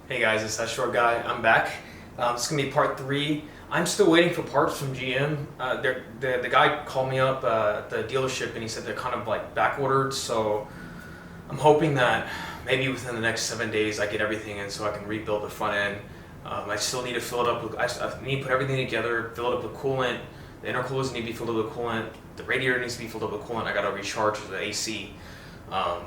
Hey guys, it's that short guy. I'm back. It's gonna be part 3. I'm still waiting for parts from GM. The guy called me up at the dealership and he said they're kind of like back ordered. So I'm hoping that maybe within the next 7 days I get everything in so I can rebuild the front end. I still need to fill it up with. I need to put everything together, fill it up with coolant. The intercoolers need to be filled up with coolant. The radiator needs to be filled up with coolant. I gotta recharge the AC.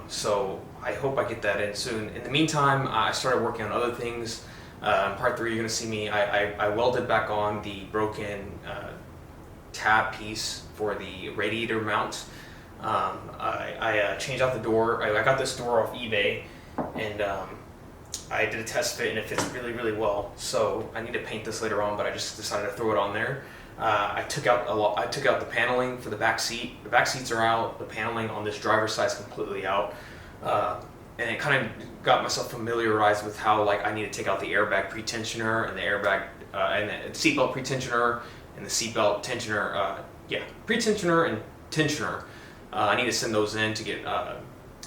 So I hope I get that in soon. In the meantime, I started working on other things. In part 3, you're going to see me. I welded back on the broken tab piece for the radiator mount. I changed out the door. I got this door off eBay, and I did a test fit, and it fits really, really well. So I need to paint this later on, but I just decided to throw it on there. I took out the paneling for the back seat. The back seats are out. The paneling on this driver's side is completely out, and it kind of got myself familiarized with how I need to take out the airbag pretensioner and the airbag and the seatbelt pretensioner and the seatbelt tensioner. Pretensioner and tensioner. I need to send those in to get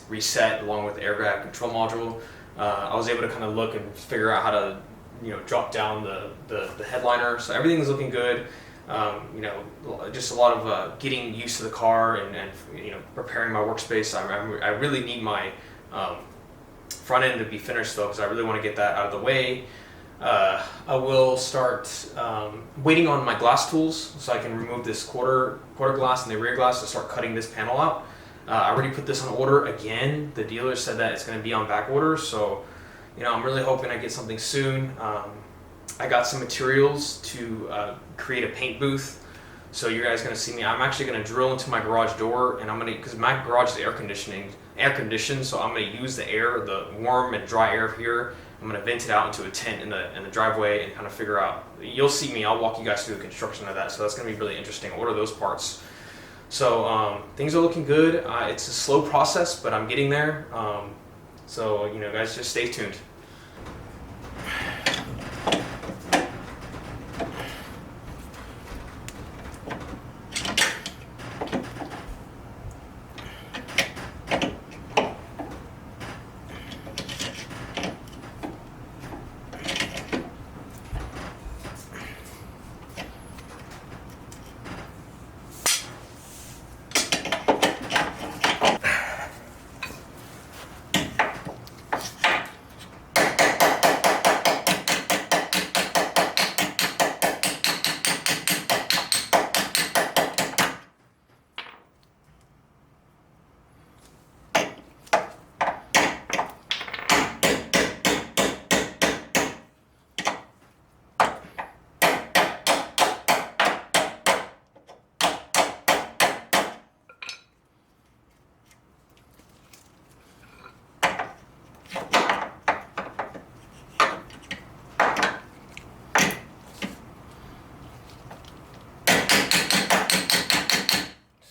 reset along with the airbag control module. I was able to kind of look and figure out how to drop down the headliner. So everything is looking good. Just a lot of getting used to the car and preparing my workspace. I really need my front end to be finished though, because I really want to get that out of the way. I will start waiting on my glass tools so I can remove this quarter glass and the rear glass to start cutting this panel out. I already put this on order again. The dealer said that it's going to be on back order, so I'm really hoping I get something soon. I got some materials to create a paint booth, so you guys are going to see me. I'm actually going to drill into my garage door, and because my garage is air conditioned, so I'm going to use the air, the warm and dry air here. I'm going to vent it out into a tent in the driveway and kind of figure out. You'll see me. I'll walk you guys through the construction of that, so that's going to be really interesting. I'll order those parts. So things are looking good. It's a slow process, but I'm getting there. So guys, just stay tuned.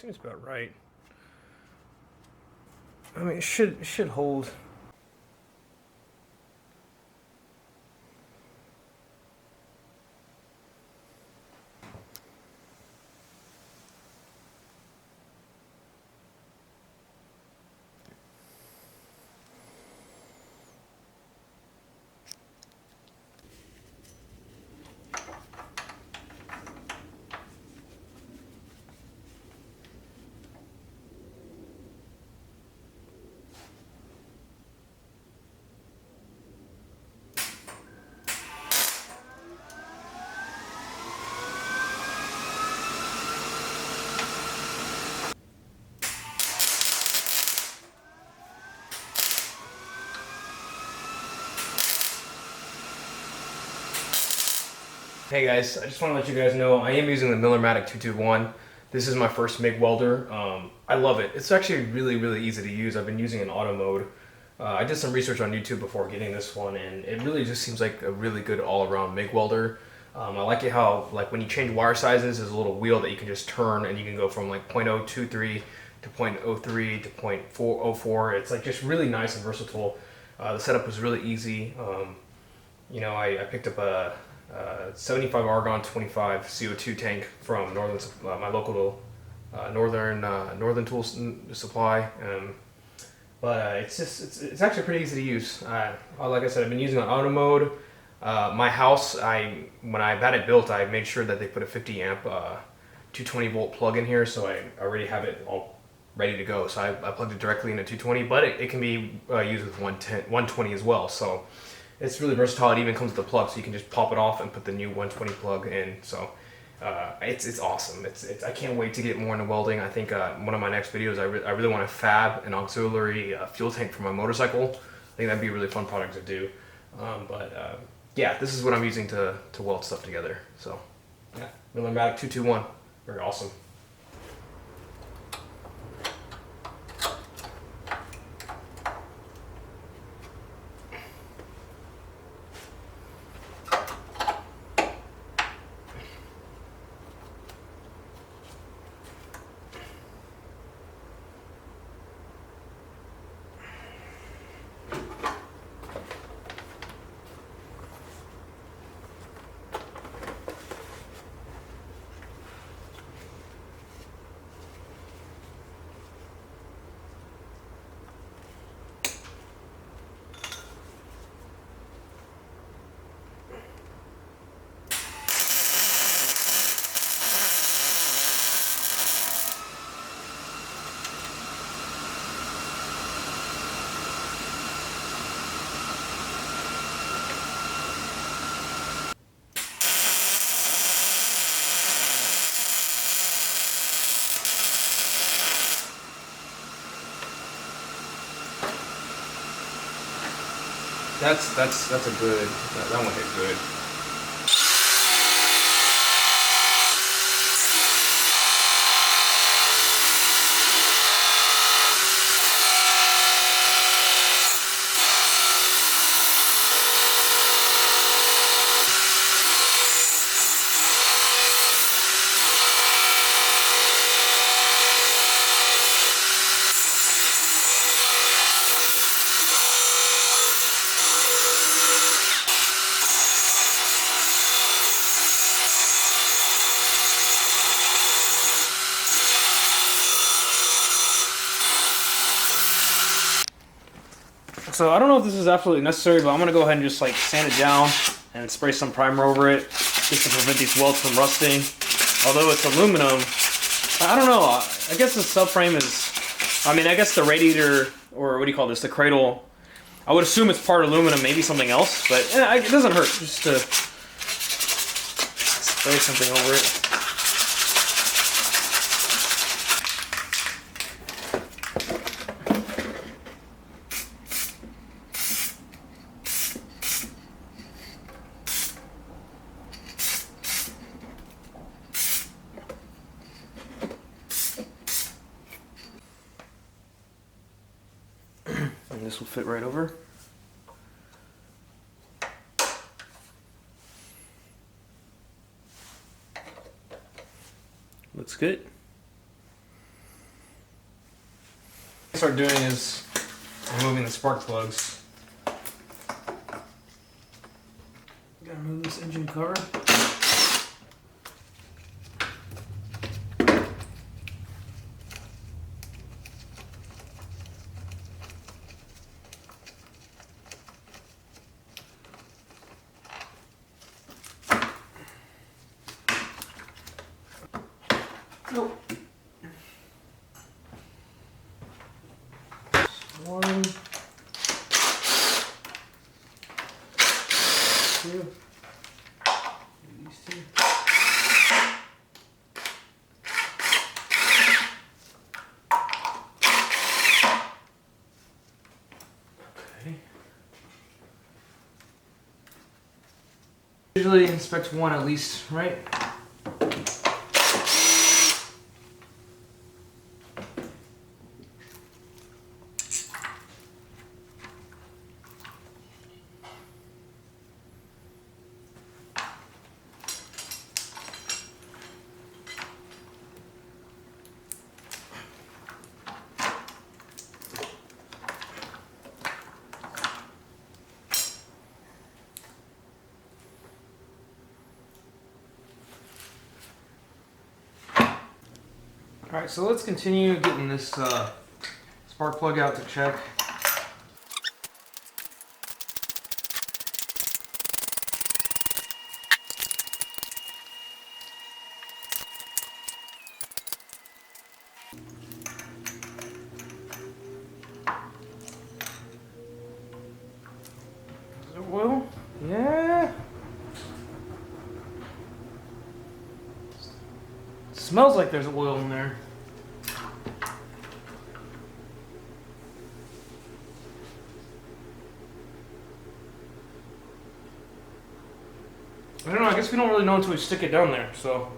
Seems about right. I mean, it should hold. Hey guys, I just want to let you guys know I am using the Millermatic 221. This is my first MIG welder. I love it. It's actually really, really easy to use. I've been using it in auto mode. I did some research on YouTube before getting this one, and it really just seems like a really good all-around MIG welder. I like it how when you change wire sizes, there's a little wheel that you can just turn, and you can go from 0.023 to 0.03 to 0.404. It's just really nice and versatile. The setup was really easy. I picked up a 75 argon 25 CO2 tank from my local northern tool supply. But it's actually pretty easy to use. Like I said, I've been using it on auto mode. My house, when I had it built, I made sure that they put a 50 amp 220 volt plug in here, so I already have it all ready to go. So I plugged it directly into 220, but it can be used with 120 as well. So it's really versatile. It even comes with a plug, so you can just pop it off and put the new 120 plug in. So it's awesome. I can't wait to get more into welding. I think one of my next videos, I really want to fab an auxiliary fuel tank for my motorcycle. I think that'd be a really fun project to do. Yeah, this is what I'm using to weld stuff together. So yeah, Millermatic 221, very awesome. That's a good, that one hit good. So I don't know if this is absolutely necessary, but I'm gonna go ahead and just like sand it down and spray some primer over it just to prevent these welds from rusting. Although it's aluminum, I don't know. I guess the subframe is, I guess the radiator, or what do you call this, the cradle, I would assume it's part aluminum, maybe something else, but it doesn't hurt just to spray something over it. And this will fit right over. Looks good. What I start doing is removing the spark plugs. Gotta remove this engine cover. Nope. One, two, these two. Okay. Usually inspect one at least, right? Alright, so let's continue getting this spark spark plug out to check. Is there oil? Yeah. Smells like there's oil in there. I don't know, I guess we don't really know until we stick it down there, so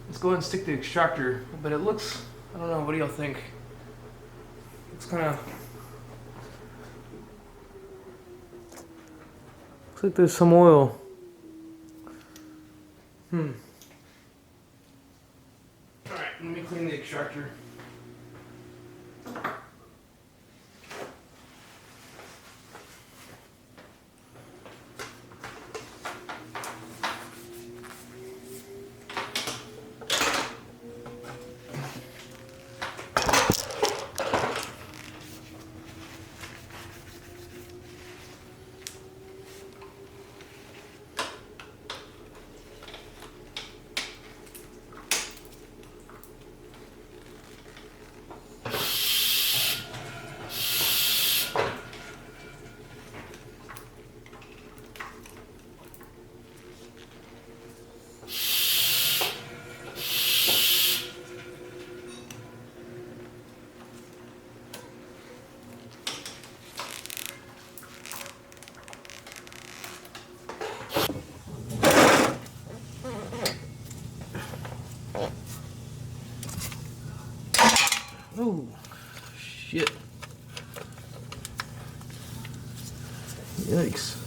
let's go ahead and stick the extractor. But it looks, I don't know, what do y'all think? It's kind of, looks like there's some oil. Alright, let me clean the extractor. Oh, shit. Yikes.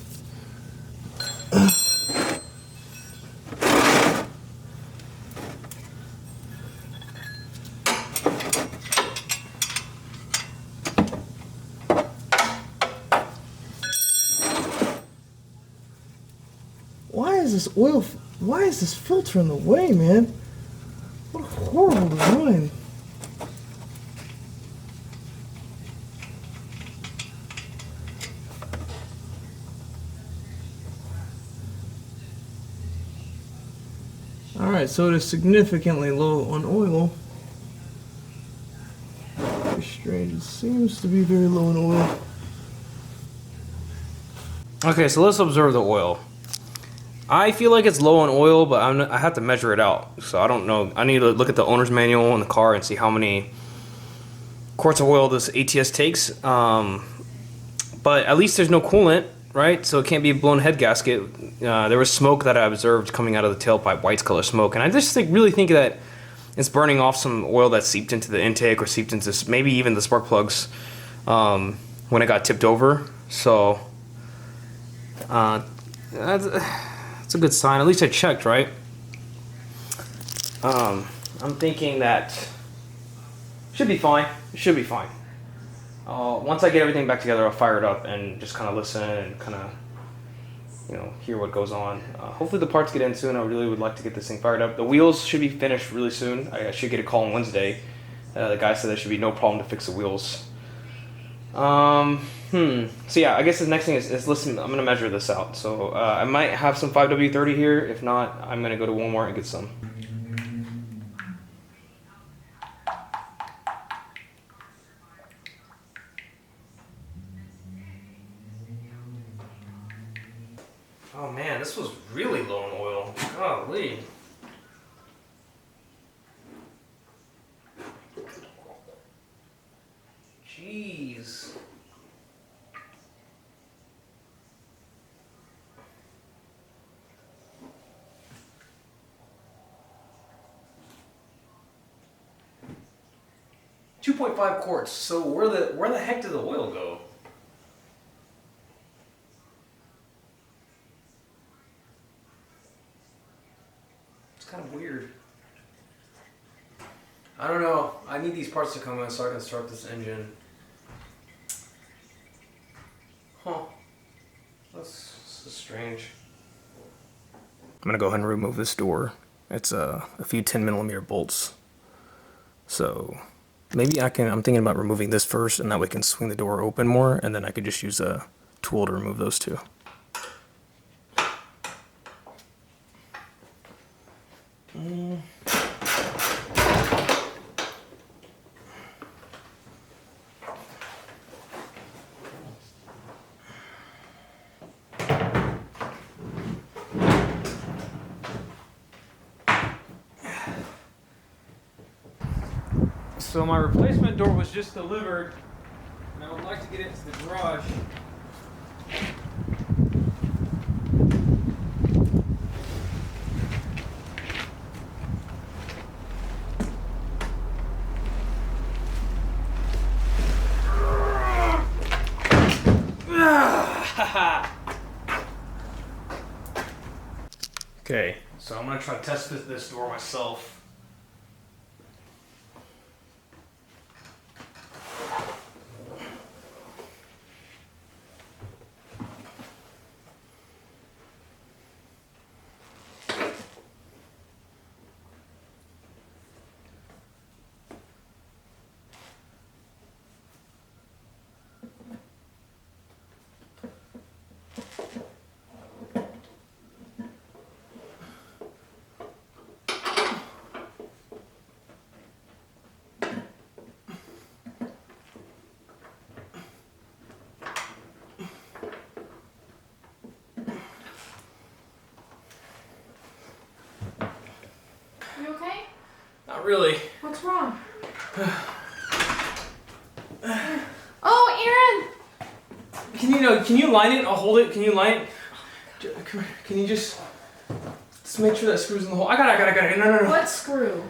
Why is this filter in the way, man? What a horrible design. Alright, so it is significantly low on oil. Very strange. It seems to be very low in oil. Okay, so let's observe the oil. I feel like it's low on oil, but I have to measure it out. So I don't know. I need to look at the owner's manual in the car and see how many quarts of oil this ATS takes. But at least there's no coolant, right? So it can't be a blown head gasket. There was smoke that I observed coming out of the tailpipe, white color smoke, and I just really think that it's burning off some oil that seeped into the intake or seeped into maybe even the spark plugs when it got tipped over. So that's a good sign. At least I checked, right? I'm thinking that should be fine. It should be fine. Once I get everything back together, I'll fire it up and just kind of listen and kind of, hear what goes on. Hopefully the parts get in soon. I really would like to get this thing fired up. The wheels should be finished really soon. I should get a call on Wednesday. The guy said there should be no problem to fix the wheels. So yeah, I guess the next thing is listen, I'm going to measure this out. So I might have some 5W30 here. If not, I'm going to go to Walmart and get some. Oh man, this was really low in oil. Golly. Jeez. .5 quarts. So where the heck did the oil go? It's kind of weird. I don't know. I need these parts to come in so I can start this engine. Huh. This is strange. I'm gonna go ahead and remove this door. It's a few 10mm bolts. So Maybe I'm thinking about removing this first, and that way we can swing the door open more, and then I could just use a tool to remove those two. So my replacement door was just delivered, and I would like to get it to the garage. Okay, so I'm gonna try to test this door myself. You okay? Not really. What's wrong? Oh, Aaron! Can you line it? I'll hold it. Can you line it? Come here. Can you just make sure that screw's in the hole? I got it. No. What screw?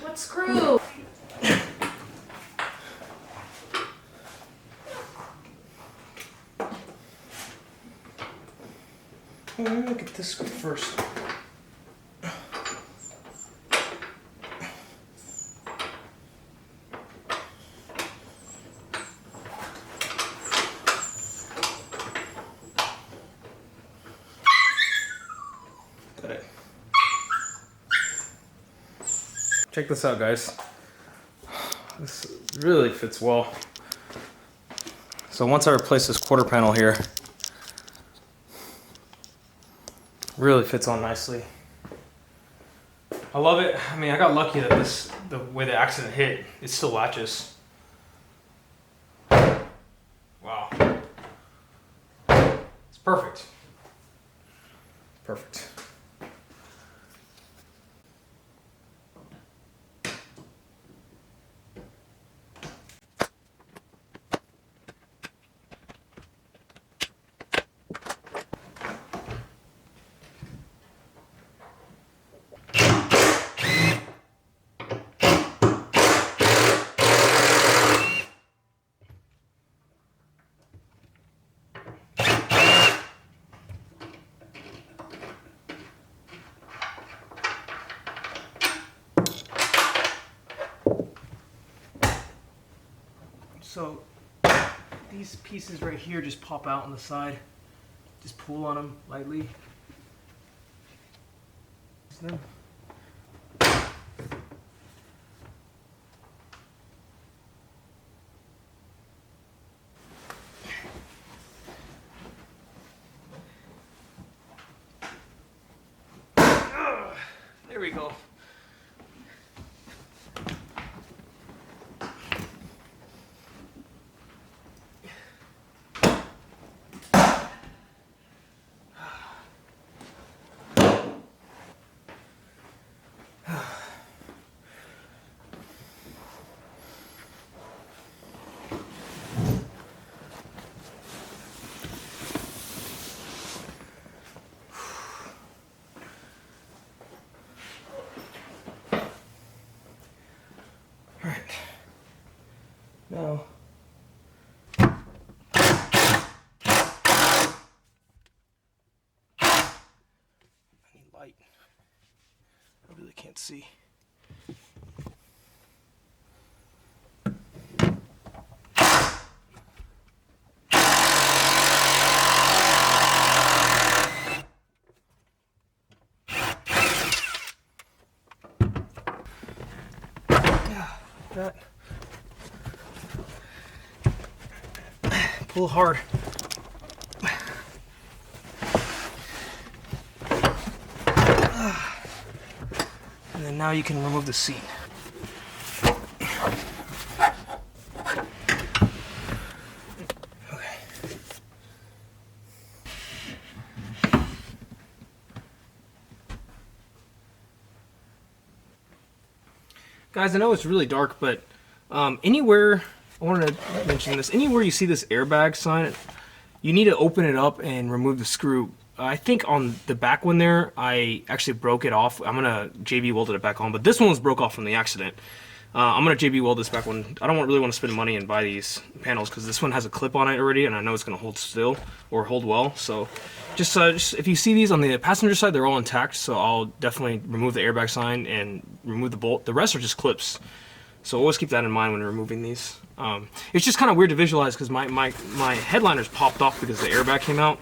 What screw? Let me look at this screw first. Got it. Check this out, guys. This really fits well. So once I replace this quarter panel here, really fits on nicely. I love it. I mean, I got lucky that the way the accident hit, it still latches. Wow. It's perfect. Perfect. So these pieces right here just pop out on the side. Just pull on them lightly. There we go. Now, I need light. I really can't see. Yeah, that. pull hard. And then now you can remove the seat. Okay. Guys, I know it's really dark, but anywhere, I wanted to mention this, anywhere you see this airbag sign, you need to open it up and remove the screw. I think on the back one there, I actually broke it off. I'm gonna JB welded it back on, but this one was broke off from the accident. I'm gonna JB weld this back one. I don't really want to spend money and buy these panels because this one has a clip on it already, and I know it's gonna hold still or hold well. So, just if you see these on the passenger side, they're all intact. So I'll definitely remove the airbag sign and remove the bolt. The rest are just clips. So always keep that in mind when removing these. It's just kind of weird to visualize because my headliner's popped off because the airbag came out.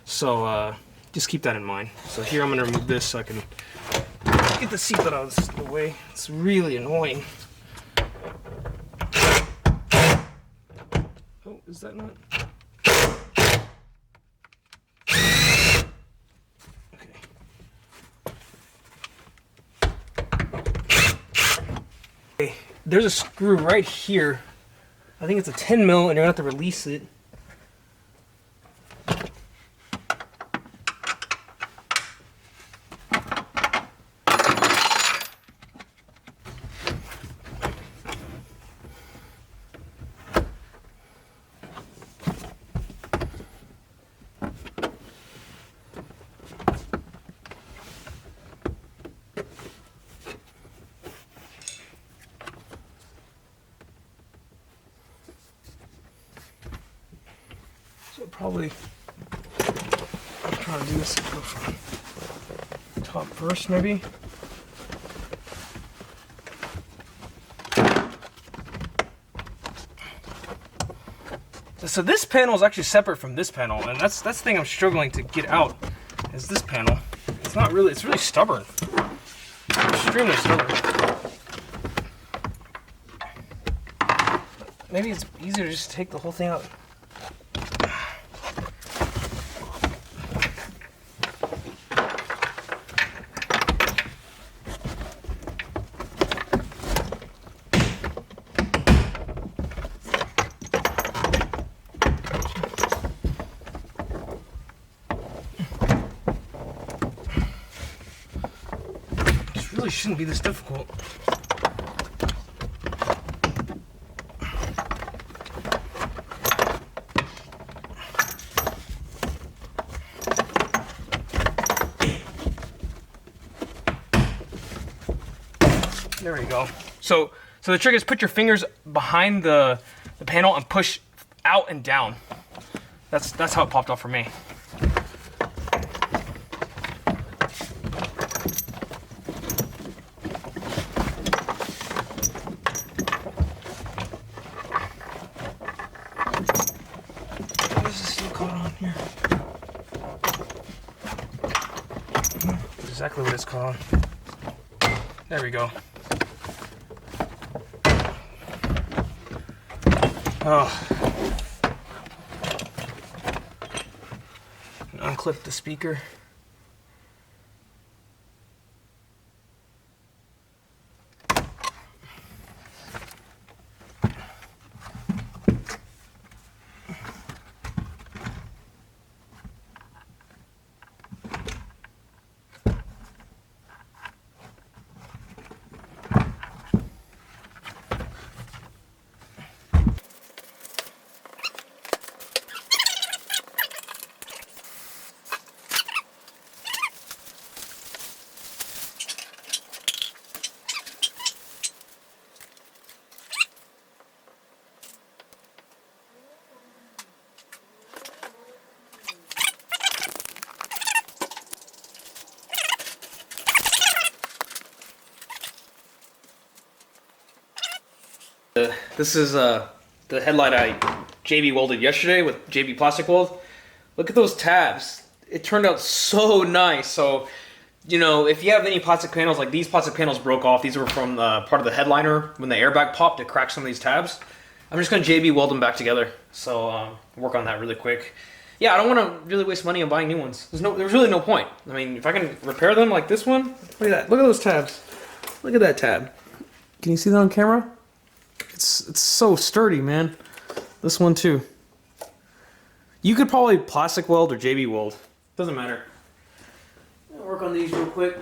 So just keep that in mind. So here I'm gonna remove this so I can get the seatbelt out of the way. It's really annoying. Oh, is that not? Okay. There's a screw right here. I think it's a 10 mil, and you're gonna have to release it. So probably, I'm trying to do this go from top first maybe. So this panel is actually separate from this panel, and that's the thing I'm struggling to get out, is this panel. It's not really, it's really stubborn. Extremely stubborn. Maybe it's easier to just take the whole thing out. Really shouldn't be this difficult. There we go. So the trick is put your fingers behind the panel and push out and down. That's how it popped off for me. Exactly what it's called. There we go. Oh. Unclip the speaker. This is the headlight I JB welded yesterday with JB plastic weld. Look at those tabs. It turned out so nice. So, you know, if you have any plastic panels, like these plastic panels broke off. These were from part of the headliner. When the airbag popped, it cracked some of these tabs. I'm just gonna JB weld them back together. So work on that really quick. Yeah, I don't want to really waste money on buying new ones. There's really no point. I mean, if I can repair them like this one, look at that. Look at those tabs. Look at that tab. Can you see that on camera? It's so sturdy, man. This one too. You could probably plastic weld or JB weld. Doesn't matter. I'll work on these real quick.